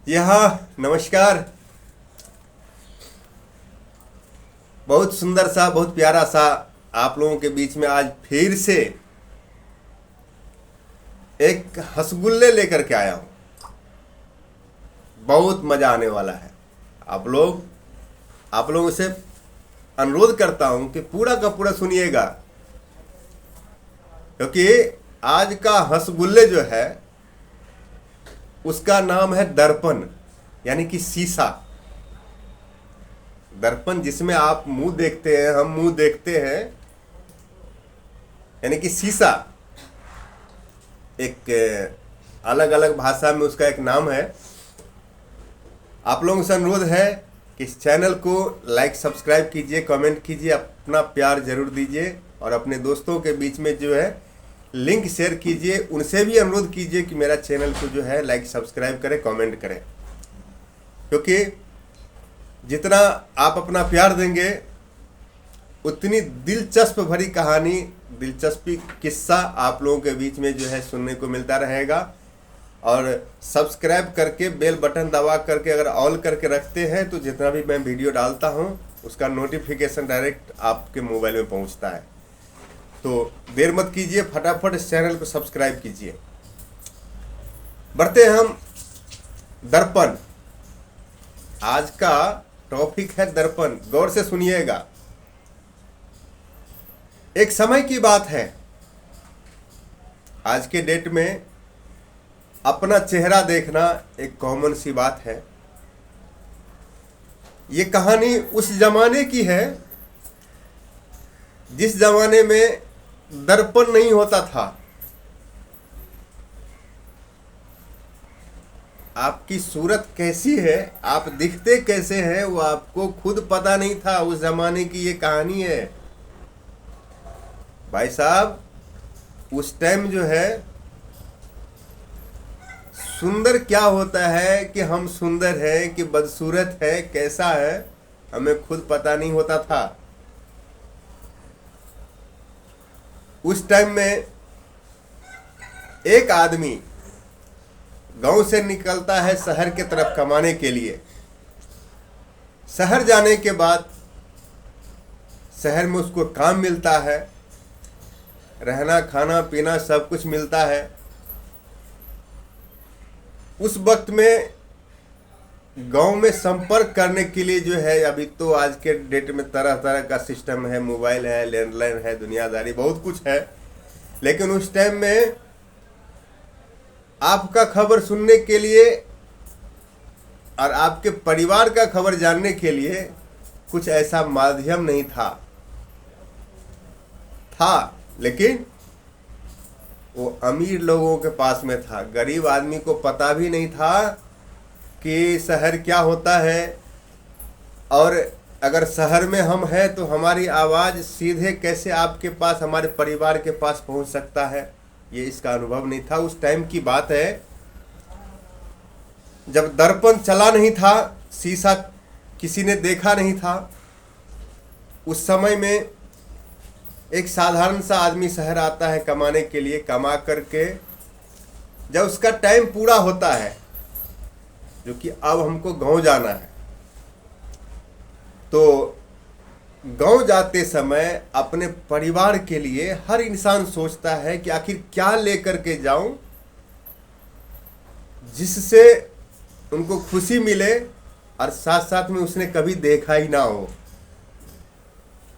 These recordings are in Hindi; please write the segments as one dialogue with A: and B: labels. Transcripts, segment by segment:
A: नमस्कार। बहुत सुंदर सा, बहुत प्यारा सा आप लोगों के बीच में आज फिर से एक हंसगुल्ले लेकर के आया हूं। बहुत मजा आने वाला है। आप लोगों से अनुरोध करता हूं कि पूरा का पूरा सुनिएगा, क्योंकि आज का हंसगुल्ले जो है उसका नाम है दर्पण, यानी कि शीशा। दर्पण जिसमें आप मुंह देखते हैं, हम मुंह देखते हैं, यानी कि शीशा। एक अलग अलग भाषा में उसका एक नाम है। आप लोगों से अनुरोध है कि इस चैनल को लाइक सब्सक्राइब कीजिए, कमेंट कीजिए, अपना प्यार जरूर दीजिए और अपने दोस्तों के बीच में जो है लिंक शेयर कीजिए। उनसे भी अनुरोध कीजिए कि मेरा चैनल को जो है लाइक सब्सक्राइब करें, कमेंट करें, क्योंकि जितना आप अपना प्यार देंगे उतनी दिलचस्प भरी कहानी, दिलचस्पी किस्सा आप लोगों के बीच में जो है सुनने को मिलता रहेगा। और सब्सक्राइब करके बेल बटन दबा करके अगर ऑल करके रखते हैं तो जितना भी मैं वीडियो डालता हूं उसका नोटिफिकेशन डायरेक्ट आपके मोबाइल में पहुंचता है। तो देर मत कीजिए, फटाफट इस चैनल को सब्सक्राइब कीजिए। बढ़ते हैं हम दर्पण। आज का टॉपिक है दर्पण। गौर से सुनिएगा। एक समय की बात है, आज के डेट में अपना चेहरा देखना एक कॉमन सी बात है। ये कहानी उस जमाने की है जिस जमाने में दर्पण नहीं होता था। आपकी सूरत कैसी है, आप दिखते कैसे हैं, वो आपको खुद पता नहीं था। उस जमाने की ये कहानी है भाई साहब। उस टाइम जो है सुंदर क्या होता है, कि हम सुंदर हैं कि बदसूरत है, कैसा है, हमें खुद पता नहीं होता था। उस टाइम में एक आदमी गांव से निकलता है शहर की तरफ कमाने के लिए। शहर जाने के बाद शहर में उसको काम मिलता है, रहना खाना पीना सब कुछ मिलता है। उस वक्त में गांव में संपर्क करने के लिए जो है, अभी तो आज के डेट में तरह तरह का सिस्टम है, मोबाइल है, लैंडलाइन है, दुनियादारी बहुत कुछ है। लेकिन उस टाइम में आपका खबर सुनने के लिए और आपके परिवार का खबर जानने के लिए कुछ ऐसा माध्यम नहीं था। लेकिन वो अमीर लोगों के पास में था। गरीब आदमी को पता भी नहीं था कि शहर क्या होता है, और अगर शहर में हम हैं तो हमारी आवाज़ सीधे कैसे आपके पास, हमारे परिवार के पास पहुंच सकता है, ये इसका अनुभव नहीं था। उस टाइम की बात है जब दर्पण चला नहीं था, शीशा किसी ने देखा नहीं था। उस समय में एक साधारण सा आदमी शहर आता है कमाने के लिए। कमा करके जब उसका टाइम पूरा होता है, जो कि अब हमको गांव जाना है, तो गांव जाते समय अपने परिवार के लिए हर इंसान सोचता है कि आखिर क्या लेकर के जाऊं जिससे उनको खुशी मिले और साथ साथ में उसने कभी देखा ही ना हो।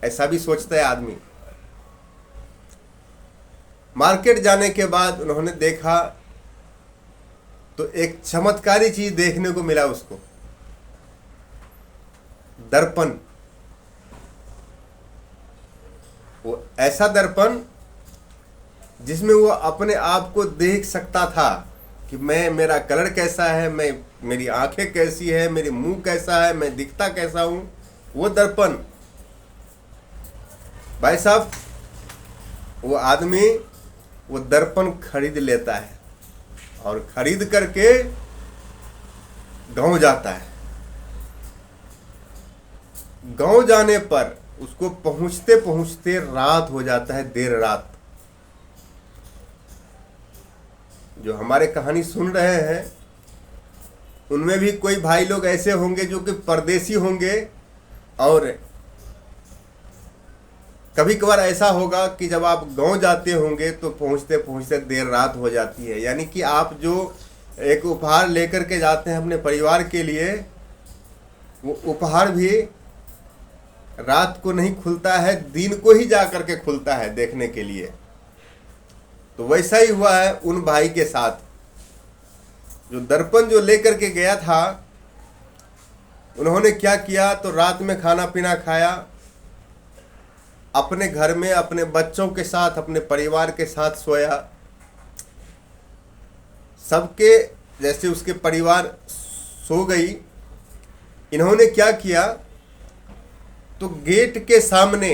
A: ऐसा भी सोचता है आदमी। मार्केट जाने के बाद उन्होंने देखा तो एक चमत्कारी चीज देखने को मिला उसको, दर्पण। वो ऐसा दर्पण जिसमें वो अपने आप को देख सकता था कि मेरा कलर कैसा है, मेरी आंखें कैसी है, मेरी मुंह कैसा है, मैं दिखता कैसा हूं। वो दर्पण भाई साहब, वो आदमी वो दर्पण खरीद लेता है और खरीद करके गांव जाता है। गांव जाने पर उसको पहुंचते पहुंचते रात हो जाता है, देर रात। जो हमारे कहानी सुन रहे हैं उनमें भी कोई भाई लोग ऐसे होंगे जो कि परदेसी होंगे, और कभी कभार ऐसा होगा कि जब आप गांव जाते होंगे तो पहुंचते पहुंचते देर रात हो जाती है। यानी कि आप जो एक उपहार लेकर के जाते हैं अपने परिवार के लिए, वो उपहार भी रात को नहीं खुलता है, दिन को ही जा करके खुलता है देखने के लिए। तो वैसा ही हुआ है उन भाई के साथ। जो दर्पण जो लेकर के गया था, उन्होंने क्या किया, तो रात में खाना पीना खाया, अपने घर में अपने बच्चों के साथ अपने परिवार के साथ सोया। सबके जैसे उसके परिवार सो गई, इन्होंने क्या किया, तो गेट के सामने,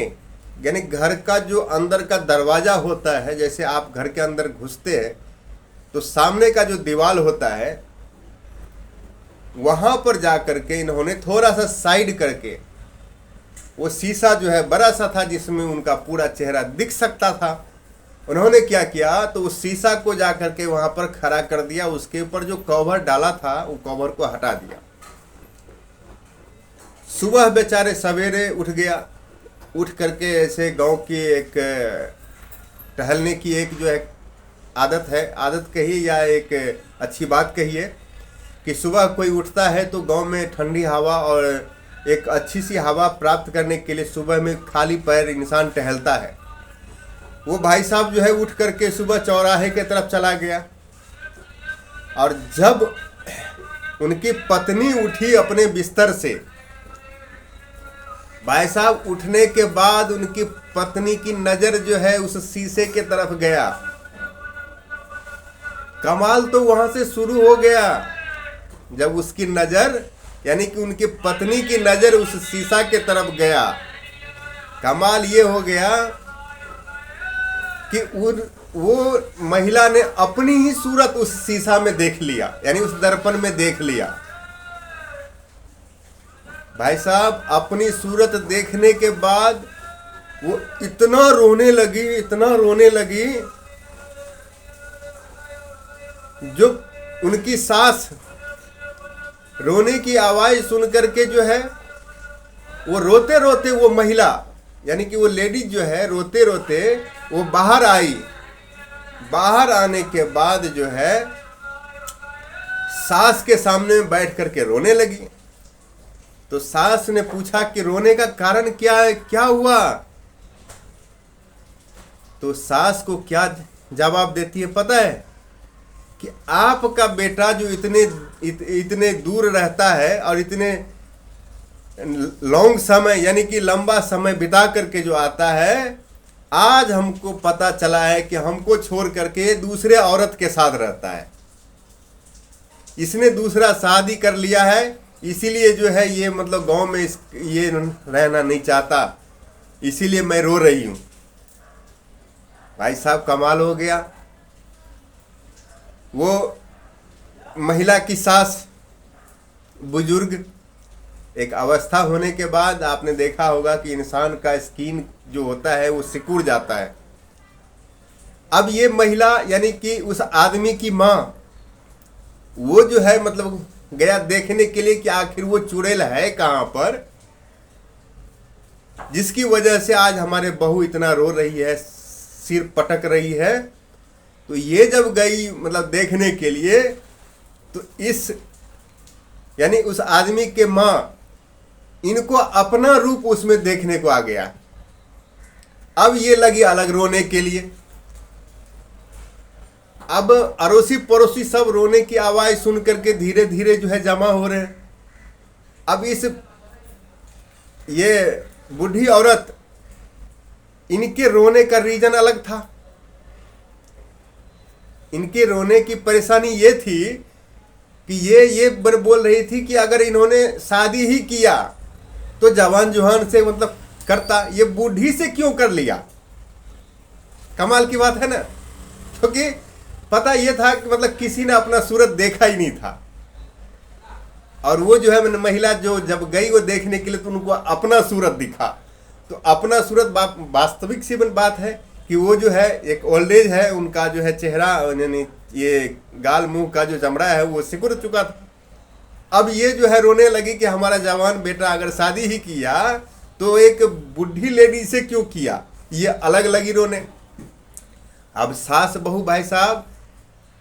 A: यानी घर का जो अंदर का दरवाजा होता है, जैसे आप घर के अंदर घुसते हैं तो सामने का जो दीवार होता है, वहां पर जाकर के इन्होंने थोड़ा सा साइड करके, वो शीशा जो है बड़ा सा था जिसमें उनका पूरा चेहरा दिख सकता था, उन्होंने क्या किया, तो उस शीशा को जाकर के वहां पर खड़ा कर दिया, उसके ऊपर जो कवर डाला था वो कवर को हटा दिया। सुबह बेचारे सवेरे उठ गया, उठ करके ऐसे गांव की एक टहलने की एक जो है आदत है, आदत कहिए या एक अच्छी बात कहिए, कि सुबह कोई उठता है तो गांव में ठंडी हवा और एक अच्छी सी हवा प्राप्त करने के लिए सुबह में खाली पैर इंसान टहलता है। वो भाई साहब जो है उठ करके सुबह चौराहे के तरफ चला गया, और जब उनकी पत्नी उठी अपने बिस्तर से, भाई साहब उठने के बाद उनकी पत्नी की नजर जो है उस शीशे के तरफ गया। कमाल तो वहां से शुरू हो गया, जब उसकी नजर, यानी कि उनकी पत्नी की नजर उस शीशा के तरफ गया। कमाल ये हो गया कि वो महिला ने अपनी ही सूरत उस शीशा में देख लिया, यानी उस दर्पण में देख लिया। भाई साहब अपनी सूरत देखने के बाद वो इतना रोने लगी, इतना रोने लगी, जो उनकी सास रोने की आवाज सुन करके जो है वो रोते रोते, वो महिला यानी कि वो लेडीज जो है रोते रोते वो बाहर आई। बाहर आने के बाद जो है सास के सामने बैठ करके रोने लगी। तो सास ने पूछा कि रोने का कारण क्या है, क्या हुआ? तो सास को क्या जवाब देती है पता है? कि आपका बेटा जो इतने दूर रहता है और इतने लॉन्ग समय यानी कि लंबा समय बिता करके जो आता है, आज हमको पता चला है कि हमको छोड़ करके दूसरे औरत के साथ रहता है। इसने दूसरा शादी कर लिया है, इसीलिए जो है ये मतलब गांव में ये रहना नहीं चाहता, इसीलिए मैं रो रही हूं। भाई साहब कमाल हो गया। वो महिला की सास बुजुर्ग, एक अवस्था होने के बाद आपने देखा होगा कि इंसान का स्किन जो होता है वो सिकुड़ जाता है। अब ये महिला यानी कि उस आदमी की माँ, वो जो है मतलब गया देखने के लिए कि आखिर वो चुड़ैल है कहाँ पर, जिसकी वजह से आज हमारे बहू इतना रो रही है, सिर पटक रही है। तो ये जब गई मतलब देखने के लिए, तो इस यानी उस आदमी के माँ, इनको अपना रूप उसमें देखने को आ गया। अब ये लगी अलग रोने के लिए। अब अड़ोसी पड़ोसी सब रोने की आवाज सुन करके धीरे धीरे जो है जमा हो रहे हैं। अब इस ये बूढ़ी औरत, इनके रोने का रीजन अलग था। इनके रोने की परेशानी ये थी कि ये बोल रही थी कि अगर इन्होंने शादी ही किया तो जवान जुहान से मतलब करता, ये बूढ़ी से क्यों कर लिया? कमाल की बात है ना। क्योंकि पता ये था कि मतलब किसी ने अपना सूरत देखा ही नहीं था, और वो जो है महिला जो जब गई वो देखने के लिए तो उनको अपना सूरत दिखा। तो अपना सूरत वास्तविक सी बात है कि वो जो है एक ओल्ड एज है, उनका जो है चेहरा यानी ये गाल मुंह का जो चमड़ा है वो सिकुड़ चुका था। अब ये जो है रोने लगी कि हमारा जवान बेटा अगर शादी ही किया तो एक बुढ़ी लेडी से क्यों किया, ये अलग लगी रोने। अब सास बहू भाई साहब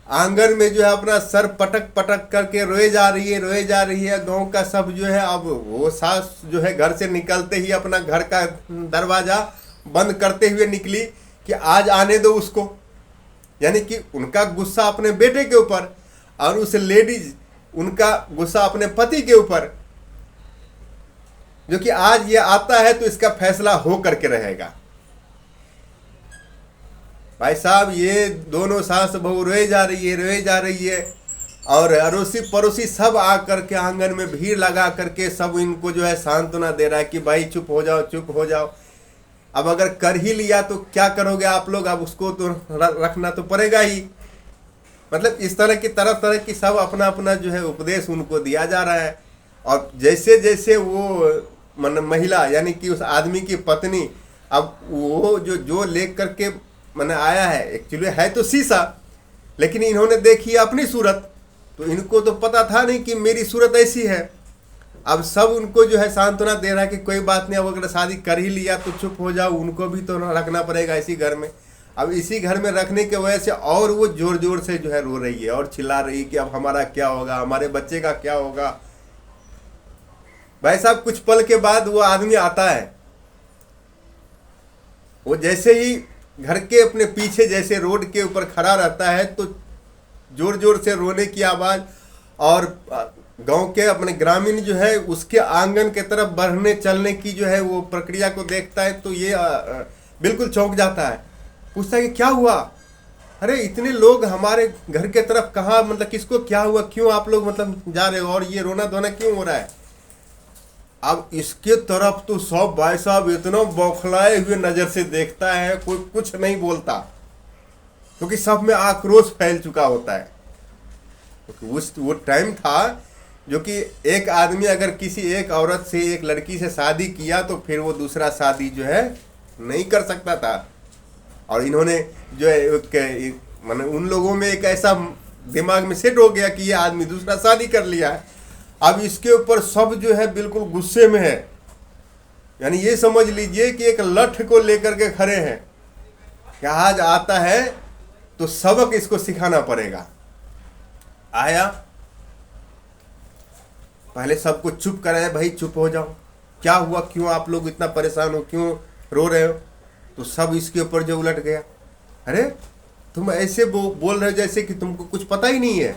A: आंगन में जो है अपना सर पटक पटक करके रोए जा रही है। गांव का सब जो है, अब वो सास जो है घर से निकलते ही अपना घर का दरवाजा बंद करते हुए निकली कि आज आने दो उसको, यानी कि उनका गुस्सा अपने बेटे के ऊपर और उस लेडीज उनका गुस्सा अपने पति के ऊपर, जो कि आज ये आता है तो इसका फैसला हो करके रहेगा। भाई साहब ये दोनों सास बहू रोए जा रही है और अड़ोसी पड़ोसी सब आ करके आंगन में भीड़ लगा करके सब इनको जो है सांत्वना दे रहा है कि भाई चुप हो जाओ। अब अगर कर ही लिया तो क्या करोगे आप लोग, अब उसको तो रखना तो पड़ेगा ही। मतलब इस तरह की सब अपना अपना जो है उपदेश उनको दिया जा रहा है। और जैसे जैसे वो महिला यानी कि उस आदमी की पत्नी, अब वो जो लेकर करके मैंने आया है, एक्चुअली है तो शीशा, लेकिन इन्होंने देखी अपनी सूरत, तो इनको तो पता था नहीं कि मेरी सूरत ऐसी है। अब सब उनको जो है सांत्वना दे रहा है कि कोई बात नहीं, अब अगर शादी कर ही लिया तो चुप हो जाओ, उनको भी तो रखना पड़ेगा इसी घर में। अब इसी घर में रखने की वजह से और वो जोर जोर से जो है रो रही है और चिल्ला रही है कि अब हमारा क्या होगा, हमारे बच्चे का क्या होगा। भाई साहब कुछ पल के बाद वो आदमी आता है, वो जैसे ही घर के अपने पीछे जैसे रोड के ऊपर खड़ा रहता है तो जोर जोर से रोने की आवाज़, और गांव के अपने ग्रामीण जो है उसके आंगन के तरफ बढ़ने चलने की जो है वो प्रक्रिया को देखता है तो ये बिल्कुल चौंक जाता है, पूछता है कि क्या हुआ, अरे इतने लोग हमारे घर के तरफ कहाँ, मतलब किसको क्या हुआ, क्यों आप लोग मतलब जा रहे हो और ये रोना धोना क्यों हो रहा है। अब इसके तरफ तो सब भाई साहब इतना बौखलाए हुए नजर से देखता है, कोई कुछ नहीं बोलता, क्योंकि सब में आक्रोश फैल चुका होता है। क्योंकि वो टाइम था जो कि एक आदमी अगर किसी एक औरत से, एक लड़की से शादी किया तो फिर वो दूसरा शादी जो है नहीं कर सकता था। और इन्होंने जो है माने उन लोगों में एक ऐसा दिमाग में सेट हो गया कि ये आदमी दूसरा शादी कर लिया है। अब इसके ऊपर सब जो है बिल्कुल गुस्से में है, यानी ये समझ लीजिए कि एक लठ को लेकर के खड़े हैं कि आज आता है तो सबक इसको सिखाना पड़ेगा। आया, पहले सबको चुप कराया, भाई चुप हो जाओ, क्या हुआ, क्यों आप लोग इतना परेशान हो, क्यों रो रहे हो। तो सब इसके ऊपर जो उलट गया, अरे तुम ऐसे बोल रहे हो जैसे कि तुमको कुछ पता ही नहीं है,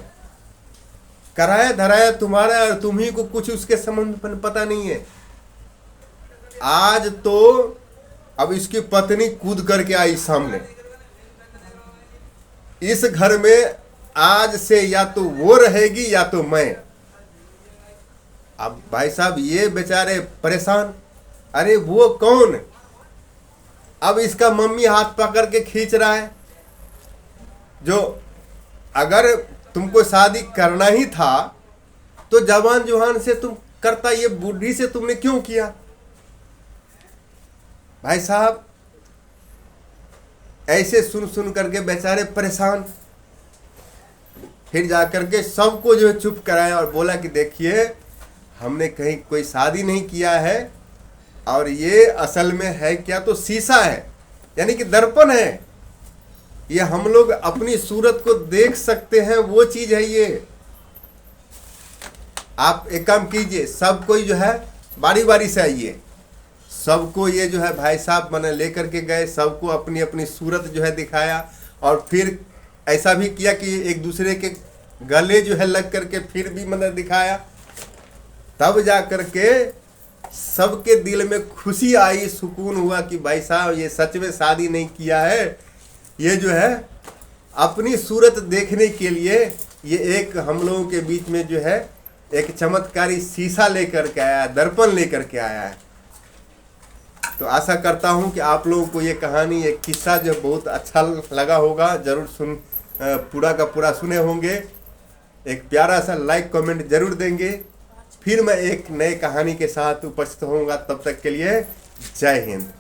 A: कराया धराया तुम्हारा और तुम्ही को कुछ उसके संबंध में पता नहीं है। आज तो अब इसकी पत्नी कूद करके आई सामने, इस घर में आज से या तो वो रहेगी या तो मैं। अब भाई साहब ये बेचारे परेशान, अरे वो कौन, अब इसका मम्मी हाथ पकड़ के खींच रहा है, जो अगर तुमको शादी करना ही था तो जवान जुहान से तुम करता, ये बूढ़ी से तुमने क्यों किया। भाई साहब ऐसे सुन सुन करके बेचारे परेशान, फिर जाकर के सबको जो है चुप कराया और बोला कि देखिए हमने कहीं कोई शादी नहीं किया है, और ये असल में है क्या, तो शीशा है, यानी कि दर्पण है, ये हम लोग अपनी सूरत को देख सकते हैं, वो चीज है ये। आप एक काम कीजिए, सब कोई जो है बारी बारी से आइए, सबको ये जो है भाई साहब मैंने लेकर के गए, सबको अपनी अपनी सूरत जो है दिखाया, और फिर ऐसा भी किया कि एक दूसरे के गले जो है लग करके फिर भी मैंने दिखाया। तब जा करके सबके दिल में खुशी आई, सुकून हुआ कि भाई साहब ये सच में शादी नहीं किया है, ये जो है अपनी सूरत देखने के लिए ये एक हम लोगों के बीच में जो है एक चमत्कारी शीशा लेकर के आया, दर्पण लेकर के आया है। तो आशा करता हूं कि आप लोगों को ये कहानी, ये किस्सा जो बहुत अच्छा लगा होगा, जरूर पूरा का पूरा सुने होंगे, एक प्यारा सा लाइक कमेंट जरूर देंगे। फिर मैं एक नए कहानी के साथ उपस्थित होऊंगा, तब तक के लिए जय हिंद।